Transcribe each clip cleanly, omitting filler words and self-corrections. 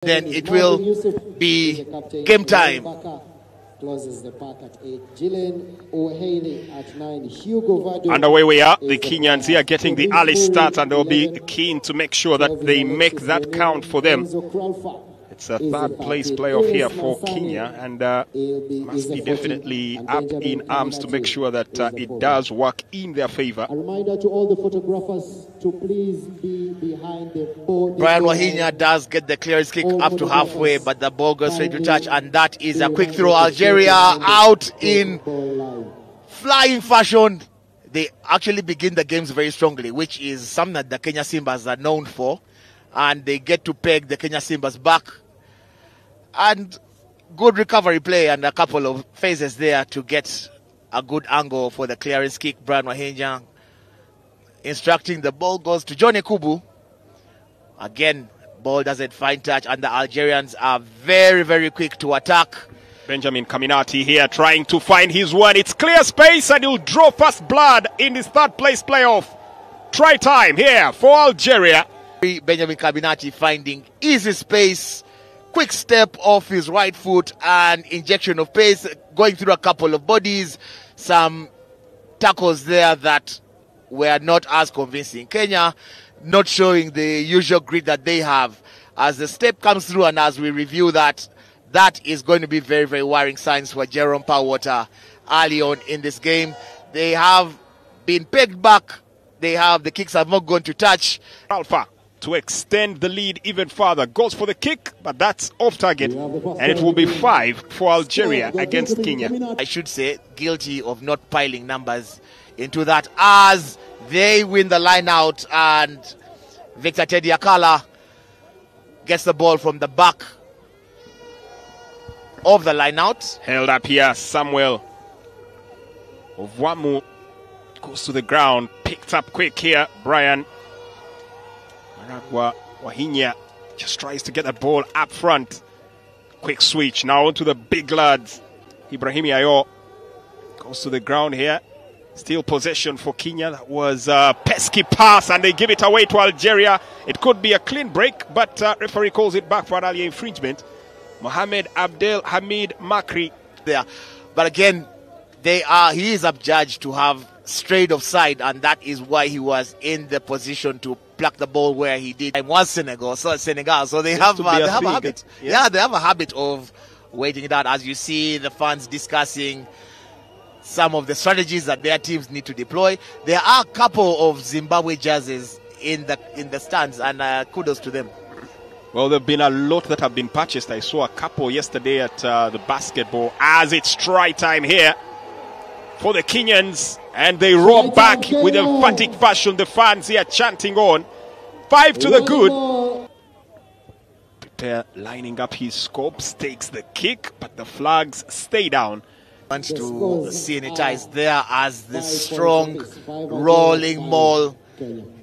then it will be game time. Closes the park at 8. Gillen O'Haley at 9. Hugo Vado. And away we are. The Kenyans here getting the early start, and they'll be keen to make sure that they make that count for them. It's a third place playoff here for Kenya, and must be definitely up in arms to make sure that it does work in their favor. A reminder to all the photographers to please be behind the ball. Brian Wahinya does get the clearance kick up to halfway, but the ball goes straight to touch, and that is a quick throw. Algeria out in flying fashion. They actually begin the games very strongly, which is something that the Kenya Simbas are known for, and they get to peg the Kenya Simbas back. And good recovery play and a couple of phases there to get a good angle for the clearance kick. Brian Wahinya instructing, the ball goes to Johnny Kubu. Again, ball doesn't find touch, and the Algerians are very, very quick to attack. Benjamin Kaminati here trying to find his one. It's clear space, and he'll draw first blood in his third place playoff. Try time here for Algeria. Benjamin Kaminati finding easy space. Quick step off his right foot and injection of pace, going through a couple of bodies. Some tackles there that were not as convincing. Kenya not showing the usual grit that they have. As the step comes through and as we review that, that is going to be very, very worrying signs for Jerome Powerwater early on in this game. They have been pegged back. The kicks have not gone to touch. Alpha to extend the lead even further. Goes for the kick, but that's off target. And it will be 5 for Algeria against Kenya. I should say, guilty of not piling numbers into that as they win the line out, and Victor Teddy Akala gets the ball from the back of the line out. Held up here, Samuel Ovwamu goes to the ground, picked up quick here, Brian Wahinya just tries to get the ball up front. Quick switch now onto the big lads. Ibrahim Ayo goes to the ground here. Still possession for Kenya. That was a pesky pass, and they give it away to Algeria. It could be a clean break, but referee calls it back for an early infringement. Mohamed Abdel Hamid Makri there. But again, he is adjudged to have strayed offside, and that is why he was in the position to pluck the ball where he did. It was Senegal, so they have a habit. Yeah, they have a habit of waiting it out. As you see the fans discussing some of the strategies that their teams need to deploy. There are a couple of Zimbabwe jerseys in the stands, and kudos to them. Well, there have been a lot that have been purchased. I saw a couple yesterday at the basketball. As it's try time here for the Kenyans, and they roar back with emphatic fashion. The fans here chanting on. 5 to the good. Prepare lining up his scopes, takes the kick, but the flags stay down. Wants to sanitize there as the strong rolling maul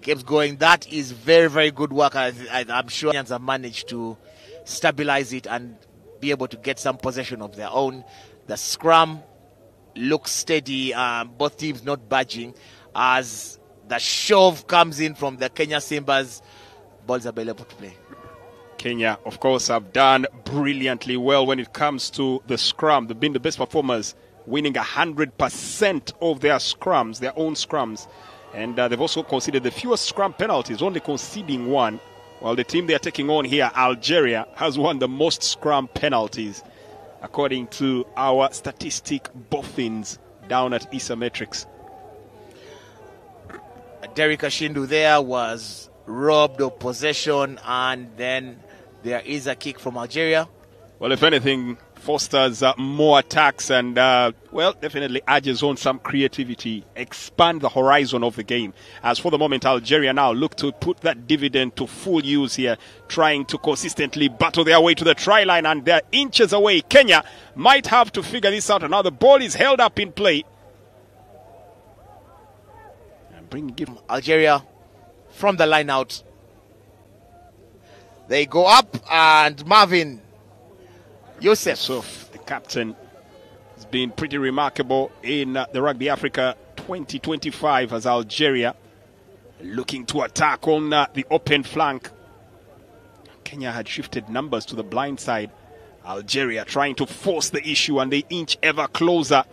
keeps going. That is very, very good work. I'm sure Kenyans have managed to stabilize it and be able to get some possession of their own. The scrum looks steady, both teams not budging as the shove comes in from the Kenya Simbas. Balls available to play. Kenya, of course, have done brilliantly well when it comes to the scrum. They've been the best performers, winning 100% of their scrums, their own scrums. And they've also conceded the fewest scrum penalties, only conceding 1. While the team they are taking on here, Algeria, has won the most scrum penalties, according to our statistic boffins down at Isometrics. Derek Ashindu there was robbed of possession, and then there is a kick from Algeria. Well, if anything, fosters more attacks and, well, definitely urges on some creativity, expand the horizon of the game. As for the moment, Algeria now look to put that dividend to full use here, trying to consistently battle their way to the try line, and they're inches away. Kenya might have to figure this out. Now the ball is held up in play. And give Algeria from the line out. They go up, and Marvin Youssef, the captain, has been pretty remarkable in the Rugby Africa 2025 as Algeria looking to attack on the open flank. Kenya had shifted numbers to the blind side. Algeria trying to force the issue, and they inch ever closer.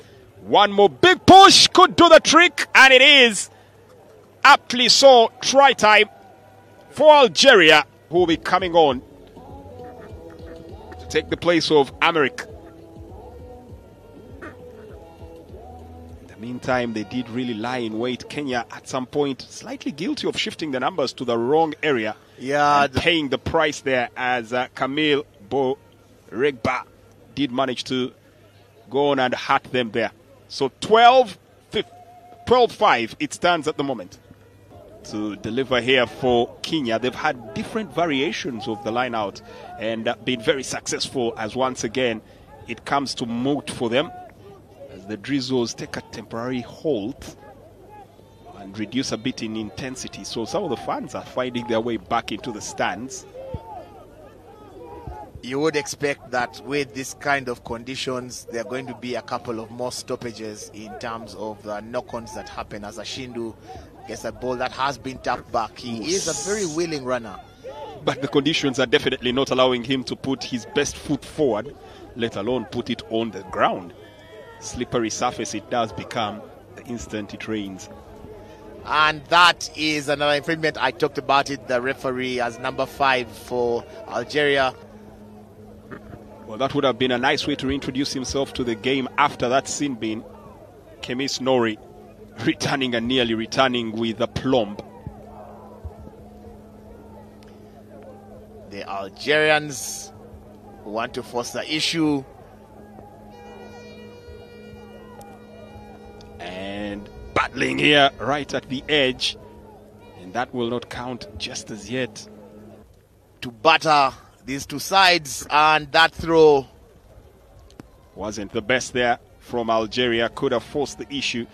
One more big push could do the trick, and it is aptly so. Try time for Algeria, who will be coming on to take the place of America. In the meantime, they did really lie in wait. Kenya, at some point, slightly guilty of shifting the numbers to the wrong area. Yeah, paying the price there, as Camille Regba did manage to go on and hurt them there. So 12-5 it stands at the moment. To deliver here for Kenya, they've had different variations of the line out and been very successful, as once again it comes to moot for them as the drizzles take a temporary halt and reduce a bit in intensity. So some of the fans are finding their way back into the stands. You would expect that with this kind of conditions, there are going to be a couple of more stoppages in terms of the knock-ons that happen as Ashindu gets a ball that has been tapped back. He is a very willing runner. But the conditions are definitely not allowing him to put his best foot forward, let alone put it on the ground. Slippery surface it does become the instant it rains. And that is another infringement. I talked about it. The referee as number 5 for Algeria. Well, that would have been a nice way to reintroduce himself to the game after that sin bin. Kemis Nori returning and nearly returning with a plumb. The Algerians want to force the issue. And battling here right at the edge. And that will not count just as yet. To batter these two sides, and that throw wasn't the best there from Algeria. Could have forced the issue.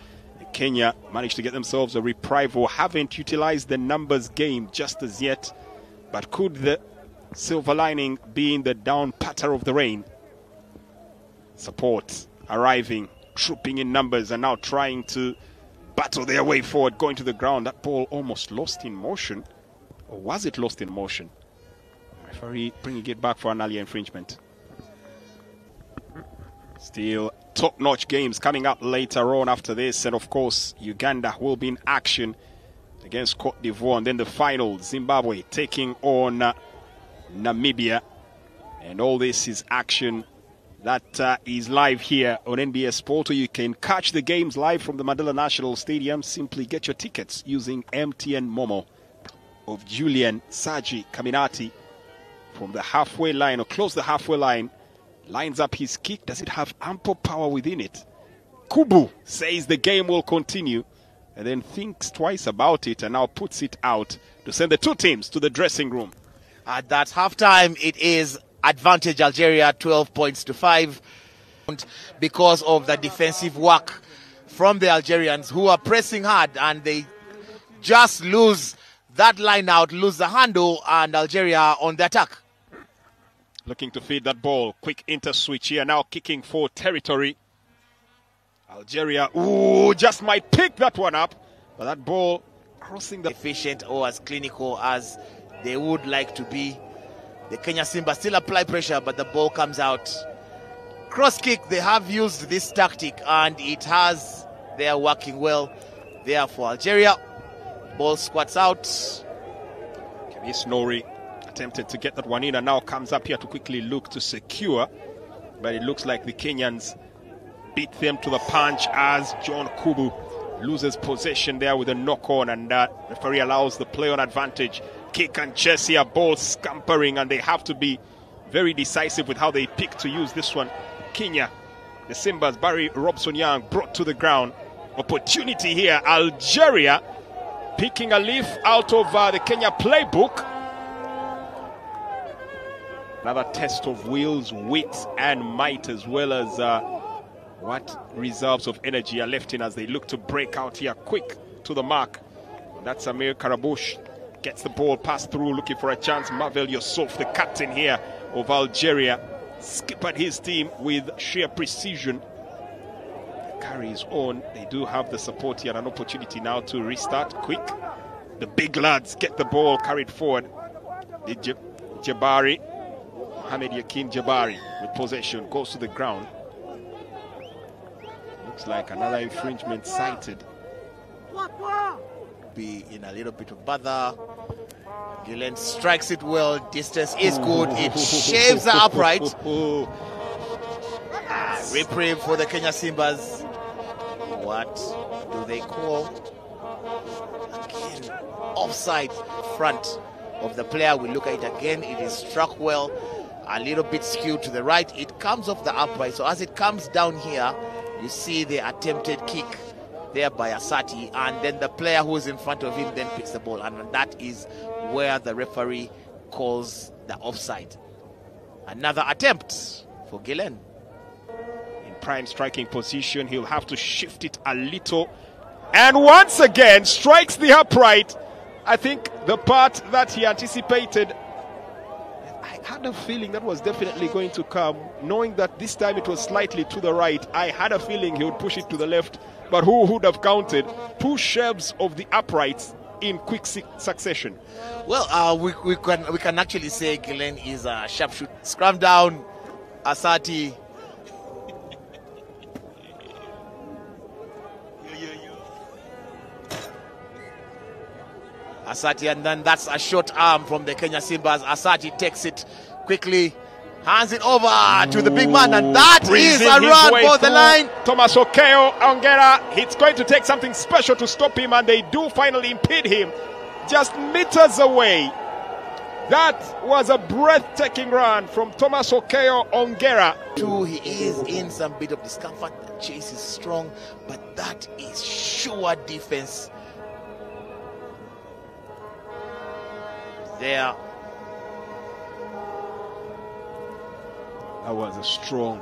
Kenya managed to get themselves a reprisal. Haven't utilized the numbers game just as yet, but could the silver lining be in the down patter of the rain? Support arriving, trooping in numbers, and now trying to battle their way forward, going to the ground. That ball almost lost in motion, or was it lost in motion? Referee bringing it back for an earlier infringement. Still top-notch games coming up later on after this, and of course Uganda will be in action against Cote d'Ivoire, and then the final, Zimbabwe taking on Namibia. And all this is action that is live here on NBS Sport, or you can catch the games live from the Mandela National Stadium. Simply get your tickets using MTN Momo of Julian Saji Kaminati from the halfway line, or close the halfway line, lines up his kick. Does it have ample power within it? Kubu says the game will continue, and then thinks twice about it and now puts it out to send the two teams to the dressing room. At that halftime, it is advantage Algeria, 12 points to 5, because of the defensive work from the Algerians, who are pressing hard, and they just lose that line out, lose the handle, and Algeria on the attack. Looking to feed that ball. Quick inter-switch here, now kicking for territory. Algeria, just might pick that one up, but that ball crossing the... efficient or as clinical as they would like to be. The Kenya Simba still apply pressure, but the ball comes out. Cross kick, they have used this tactic, and they are working well there for Algeria. Ball squats out. Kemis Nori attempted to get that one in, and now comes up here to quickly look to secure, but it looks like the Kenyans beat them to the punch as John Kubu loses possession there with a knock-on, and referee allows the play on advantage. Kick and chase here, ball scampering, and they have to be very decisive with how they pick to use this one. Kenya, the Simbas, Barry Robson-Young brought to the ground. Opportunity here, Algeria picking a leaf out of the Kenya playbook. Another test of wills, wit, and might, as well as what reserves of energy are left in as they look to break out here quick to the mark. That's Amir Karabush. Gets the ball passed through, looking for a chance. Marvel Yusuf, the captain here of Algeria, skippered his team with sheer precision. Carries on. They do have the support here, an opportunity now to restart quick. The big lads get the ball carried forward. Jabari, Mohamed Yakin Jabari with possession, goes to the ground. Looks like another infringement cited. Be in a little bit of bother. Gillen strikes it well. Distance is good. It shaves the upright. Reprieve for the Kenya Simbas. What do they call? Again, offside front of the player. We look at it again. It is struck well. A little bit skewed to the right. It comes off the upright. So as it comes down here, you see the attempted kick there by Asati, and then the player who is in front of him then picks the ball, and that is where the referee calls the offside. Another attempt for Gillen. In prime striking position, he'll have to shift it a little, and once again strikes the upright. I think the part that he anticipated, I had a feeling that was definitely going to come, knowing that this time it was slightly to the right. I had a feeling he would push it to the left, but who would have counted 2 shaves of the uprights in quick succession? Well, we can actually say Gillen is a sharpshooter. Scrum down, Asati. Asati, and then that's a short arm from the Kenya Simbas. Asati takes it quickly, hands it over to the big man, and that is a run for the line. Thomas Okeo Ongera, it's going to take something special to stop him, and they do finally impede him just meters away. That was a breathtaking run from Thomas Okeo Ongera. He is in some bit of discomfort. The chase is strong, but that is sure defense there. That was a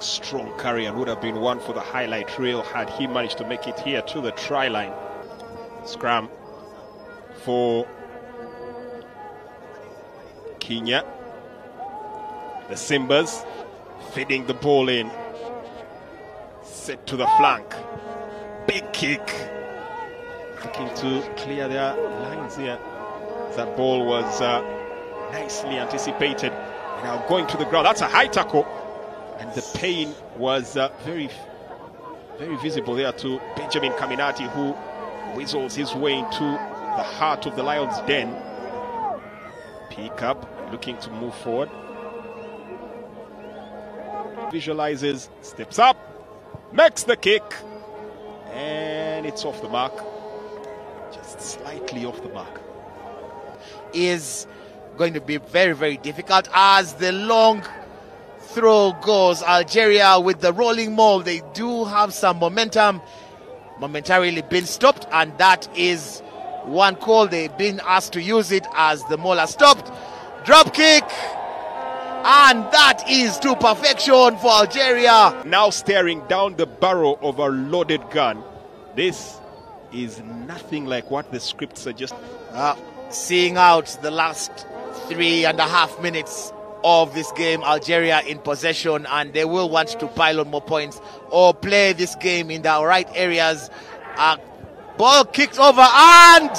strong carry, and would have been one for the highlight reel had he managed to make it here to the try line. Scrum for Kenya. The Simbas feeding the ball in. Set to the flank. Big kick. Looking to clear their lines here. That ball was nicely anticipated. Now going to the ground. That's a high tackle. And the pain was very visible there to Benjamin Kaminati, who whistles his way into the heart of the Lions' den. Pick up, looking to move forward. Visualizes, steps up, makes the kick, and it's off the mark. Just slightly off the mark. Is going to be very difficult as the long throw goes. Algeria with the rolling maul, they do have some momentum, momentarily been stopped, and that is one call. They've been asked to use it as the maul has stopped. Drop kick, and that is to perfection for Algeria. Now staring down the barrel of a loaded gun. This is nothing like what the script suggests. Seeing out the last 3.5 minutes of this game, Algeria in possession, and they will want to pile on more points or play this game in the right areas. Ball kicked over, and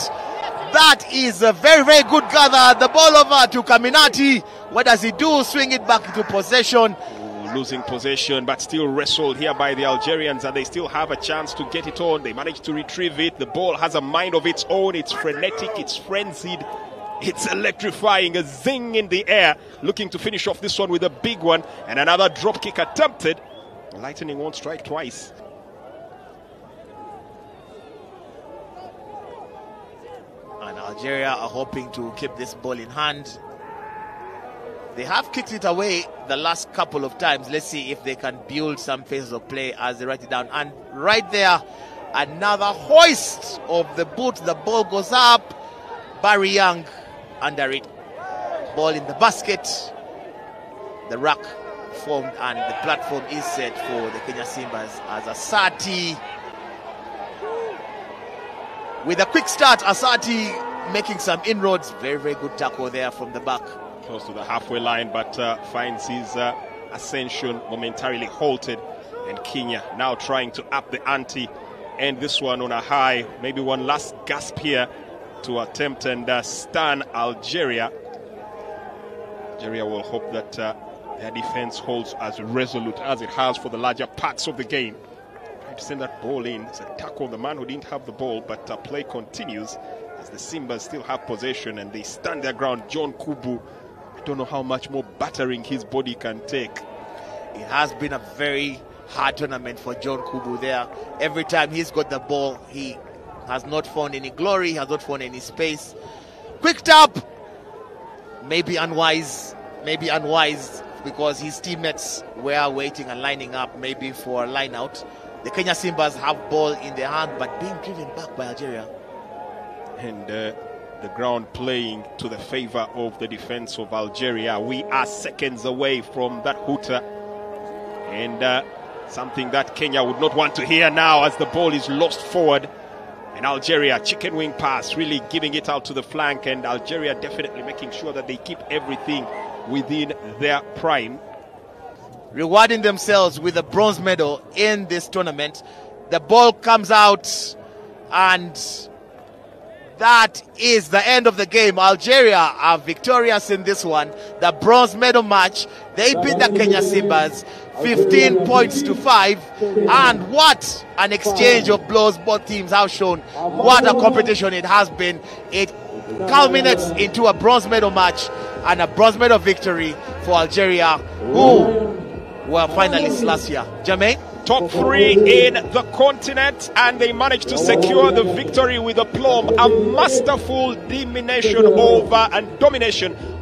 that is a very good gather. The ball over to Kaminati. What does he do? Swing it back into possession. Losing possession, but still wrestled here by the Algerians, and they still have a chance to get it on. They managed to retrieve it. The ball has a mind of its own. It's frenetic, it's frenzied, it's electrifying. A zing in the air, looking to finish off this one with a big one, and another drop kick attempted. Lightning won't strike twice. And Algeria are hoping to keep this ball in hand. They have kicked it away the last couple of times. Let's see if they can build some phases of play as they write it down. And right there, another hoist of the boot. The ball goes up. Barry Young under it. Ball in the basket. The rack formed, and the platform is set for the Kenya Simbas as Asati. With a quick start, Asati making some inroads. Very good tackle there from the back. Close to the halfway line, but finds his ascension momentarily halted. And Kenya now trying to up the ante, end this one on a high. Maybe one last gasp here to attempt and stun Algeria. Algeria will hope that their defense holds as resolute as it has for the larger parts of the game. Trying to send that ball in. It's a tackle on the man who didn't have the ball, but play continues as the Simbas still have possession and they stand their ground. John Kubu, I don't know how much more battering his body can take. It has been a very hard tournament for John Kubu there. Every time he's got the ball, he has not found any glory, he has not found any space. Quick tap! Maybe unwise because his teammates were waiting and lining up maybe for a line out. The Kenya Simbas have ball in their hand but being driven back by Algeria. And the ground playing to the favor of the defense of Algeria. We are seconds away from that hooter. And something that Kenya would not want to hear now as the ball is lost forward. And Algeria, chicken wing pass, really giving it out to the flank. And Algeria definitely making sure that they keep everything within their prime. Rewarding themselves with a bronze medal in this tournament. The ball comes out and that is the end of the game. Algeria are victorious in this one. The bronze medal match, they beat the Kenya Simbas 15 points to 5. And what an exchange of blows both teams have shown. What a competition it has been. It culminates into a bronze medal match and a bronze medal victory for Algeria, who were finalists last year. Jermaine? Top 3 in the continent, and they managed to secure the victory with aplomb. A masterful domination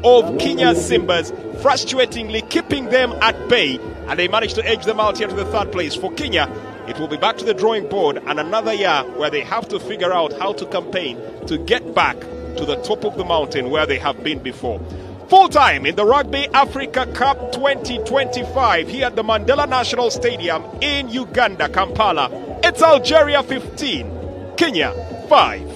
of Kenya Simbas, frustratingly keeping them at bay, and they managed to edge them out here to the 3rd place. For Kenya, it will be back to the drawing board and another year where they have to figure out how to campaign to get back to the top of the mountain where they have been before. Full time in the Rugby Africa Cup 2025 here at the Mandela National Stadium in Uganda, Kampala. It's Algeria 15, Kenya 5.